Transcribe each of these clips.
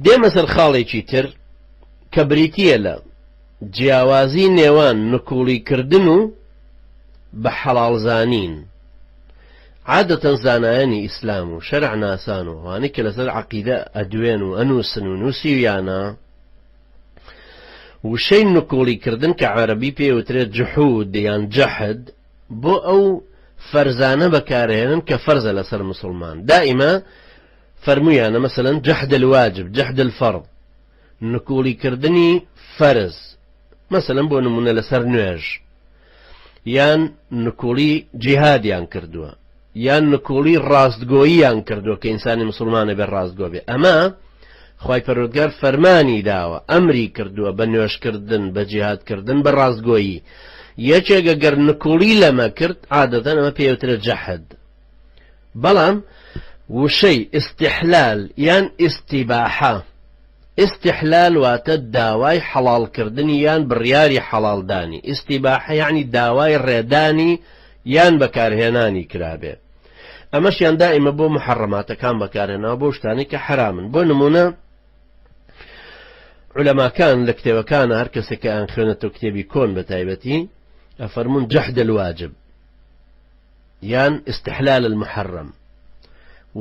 دێمە سەر خاڵێکی تر کە بریتیە لە جیاوازی نێوان نکوڵیکردن و بە حەڵاڵزانین. عادەتەن زانایانی ئیسلام و شەرع ناسان و وانەی کە لەسەر عەقیدە ئەدوێن و ئەنووسن و نووسیویانە وشەی نکوڵیکردن کە عەرەبی پێوترێت جحود یان جەحد بۆ ئەو فەرزانە بەکارهێنن کە فەرزە لەسەر مسلمان. دائیمە فەرموویانە مەسەلەن جەحد الواجب جەحد الفەرض نکوڵیکردنی فەرز، مەسەلەن بۆ نمونە لەسەر نوێژ، یان نکوڵی جیهادیان کردووە، یان نکوڵی ڕاستگۆییان کردووە کە ئینسانی مسلمانە بێ ڕاستگۆ بێ. ئەمە خوای پەروەردگار فەرمانی داوە ئەمری کردووە بە نوێژکردن بە جیهادکردن بە ڕاستگۆیی. یەکێک ئەگەر نکوڵی لەمە کرد عادەتەن ئەمە پێوترە جەحد. بەڵام وشەی ئیستیحلال یان ئیستیباحە، ئیستیحلال واتە داوای حەڵاڵکردنی یان بڕیاری حەڵاڵدانی، ئیستیباحە یعنی داوای ڕێدانی یان بەکارهێنانی کرابێ. ئەمەشیان دائیمە بۆ محەڕەماتەکان بەکارهێناوە بۆ شتانی کە حرامن. بۆ نمونە علەماکان لە کتێبەکانە هەر کەسێک کە ئەیان خوێنێتەوە کتێبی کۆن بە تایبەتی ئەفەرمون جەحد الواجب یان ئیستیحلال المحەرەم،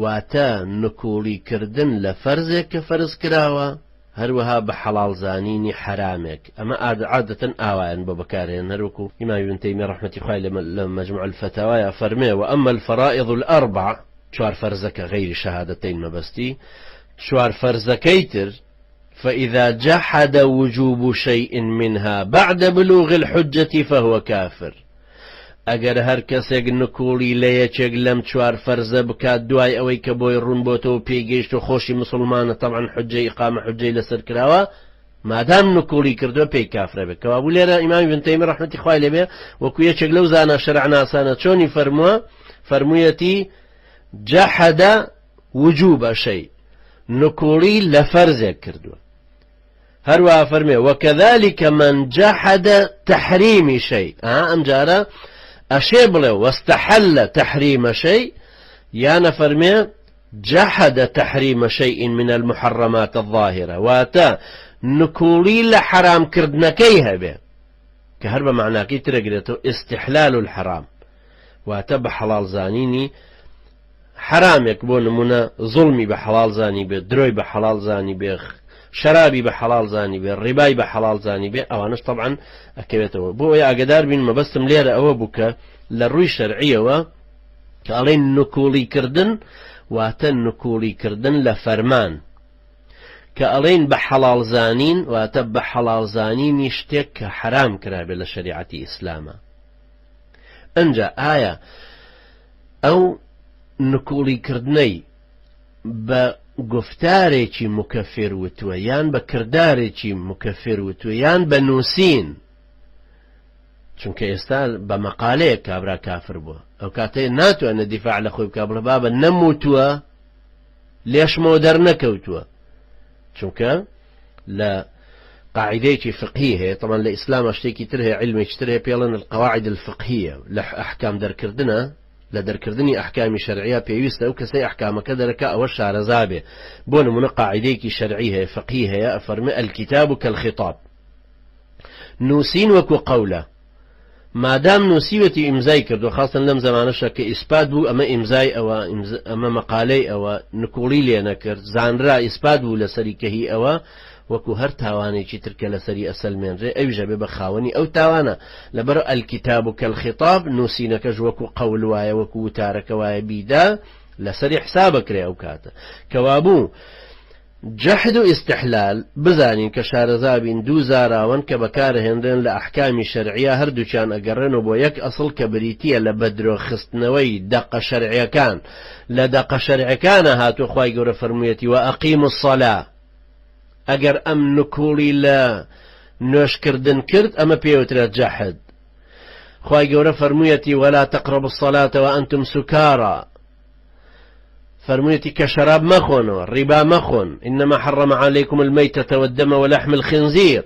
واتە نکوڵیکردن لە فەرزێک کە فەرز کراوە هەروەها بە حەڵاڵزانینی حرامێک. ئەمە عادەتەن ئاوایان بۆ بەکارهێن، هەروەکو ئیمام ابن تەیمیە ڕەحمەتی خوای لە مەجموع الفتاوایە فەرمێ وأما الفرائض الأربع چوار فەرزەکە غەیری شەهادەتەین مەبەستی، چوار فەرزەکەی تر فإذا جحد وجوب شيء منها بعد بلوغ الحجة فهو كافر. ئەگەر هەر کەسێک نکوڵی لە یەکێک لەم چوار فەرزە بکات دوای ئەوەی کە بۆی ڕوون بۆتەوە پێگەیشت و خۆشی مسلمانە طبعا حجەی ئیقامە حجەی لەسەر کراوە مادام نکوڵی کردووە پێی کافرە بێت. کەوابوو لێرە ئیمام ابن تەیمیە ڕەحمەتی خوای لێبێ وەکو یەکێک لەو زانە شەرع ناسانە چۆنی فەرمووە، فەرموویەتی جەحد وجوب شەی، نکوڵی لە فەرزێک کردووە. هەروەها فەرمێ وكذلك من جحد تحريم شيء، ئەم جارە ئەشێ بڵێ واستحل تحريم شيء یانە فەرمێ جحد تحريم شيء من المحرمات الظاهرة، واتە نکوڵی لە حرامکردنەکەی هەبێ کە هەر بە معناکەی ترەگرێتەوە استحلال الحرام، واتە بە حەڵاڵزانینی حرامێک. بۆ نمونە زوڵمی بە حەڵاڵزانی بێ، درۆی بە حەڵاڵزانی بێ، شرابی بە حەڵاڵزانی بێ، ڕیبای بە حەڵاڵزانی بێ، ئەوانش طبعا ئەکەوێتەوە. بۆ ئەوەی ئاگادار بین مەبەستم لێرە ئەوە بوو کە لە ڕووی شەرعیەوە کە ئەڵێن نکوڵیکردن واتە نکوڵیکردن لە فەرمان، کە ئەڵێن بە حەڵاڵزانین واتە بە حەڵاڵزانینی شتێک کە حرام کرابێ لە شەریعەتی ئیسلامە. ئەنجا ئایا ئەو نکوڵیکردنەی بە گفتارێکی مکەفر وتووە یان بە کردارێکی مکەفر وتووە یان بە نووسین، چونکە ئێستا بە مەقالەیە کابرا کافر بووە، ئەو کاتەیە ناتوانێت دیفاع لە خۆی بکا بڵێ بابە نەموتووە لێشمەوە دەرنەکەوتووە، چونکە لە قاعدەیەکی فقهی هەیە. طبعا لە ئیسلام شتێکی تر هەیە، علمێکی تر هەیە پێڵێن القواعد الفقهیە لە ئەحکام دەرکردنە، لە دەرکردنی ئەحکامی شەرعیە پێویستە ئەو کەسەی ئەحکامەکە دەرەکە ئەوە شارەزا بێ. بۆ نمونە قاعدەیەکی شەرعی هەیە فقهی هەیە ئەفەرمێ الكتاب كالخطاب، نووسین وەکو قەولە، مادام نووسیوەتی ئیمزای کردو خاصن لەم زمانەشە کە ئیسپات بوو ئەمە ئیمزای ئەوە ئەمە مەقالەی ئەوە نکوڵی لێ نەکرد، زانرا ئیسپات بوو لەسەری کەهی ئەوە وەکو هەر تاوانێکی ترکە لەسەری ئەسەلمێنرێ ئەویژە بێ بە خاوەنی ئەو تاوانە. لەبەرە الكتاب كالخطاب نووسینەکەش وەکو قەول وایە وەکو وتارەکە وایە بیدا لەسەری حسابەکرێ ئەو کاتە. کەوابوو جەحد و ئیستیحلال بزانین کە شارەزابین دوو زاراون کە بەکارهێنرێن لە ئەحکامی شەرعیە، هەردووچیان ئەگەڕێنەوە بۆ یەک ئەسڵ کە بریتیە لە بەدرۆخستنەوەی دەقە شەرعیەکان. لە دەقە شەرعیەکانە هاتووە خوای گەورە فەرموویەتی وەئەقیموا الصەلاة، ئەگەر ئەم نکوڵی لە نوێشکردن کرد ئەمە پێوترێت جەحد. خوای گەورە فەرموویەتی وەلا تەقرەبوا الصەلاة وەئەنتم سوکارا، فەرموویەتی کە شەراب مەخۆنەوە، ڕیبا مەخۆن، إنما حرم عليكم الميتة والدم ولحم الخنزير،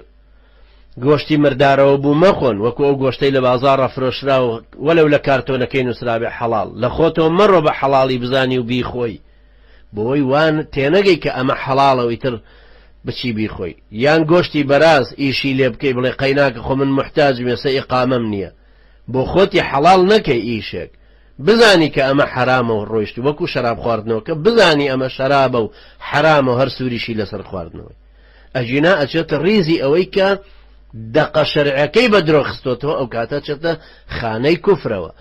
گۆشتی مردارەوە بوو مەخۆن وەکو ئەو گۆشتەی لە بازاڕە فرۆشراوە وەلەو لە کارتۆنەکەی نووسرابێ حەڵاڵ، لە خۆتەوە مەڕۆ بە حەڵاڵی بزانی و بیخۆی. بۆی وان تێنەگەی کە ئەمە حەڵاڵەوەی تر بچی بیخۆی یان گۆشتی بەراز ئیشی لێ بکەی بڵێ قەیناکە خۆ من محتاج مێسە ئیقامەم نییە بۆ خۆتی حەڵاڵ نەکەی ئیشێک بزانی کە ئەمە حرامە و ڕۆیشت وەکو شەراب خواردنەوە کە بزانی ئەمە شەرابە و حرامە و هەر سووریشی لەسەر خواردنەوەی ئەجینا ئەچێتە ڕیزی ئەوەی کە دەقە شەرعەکەی بە درۆ خستۆتەوە ئەو کاتە چێتە خانەی کوفرەوە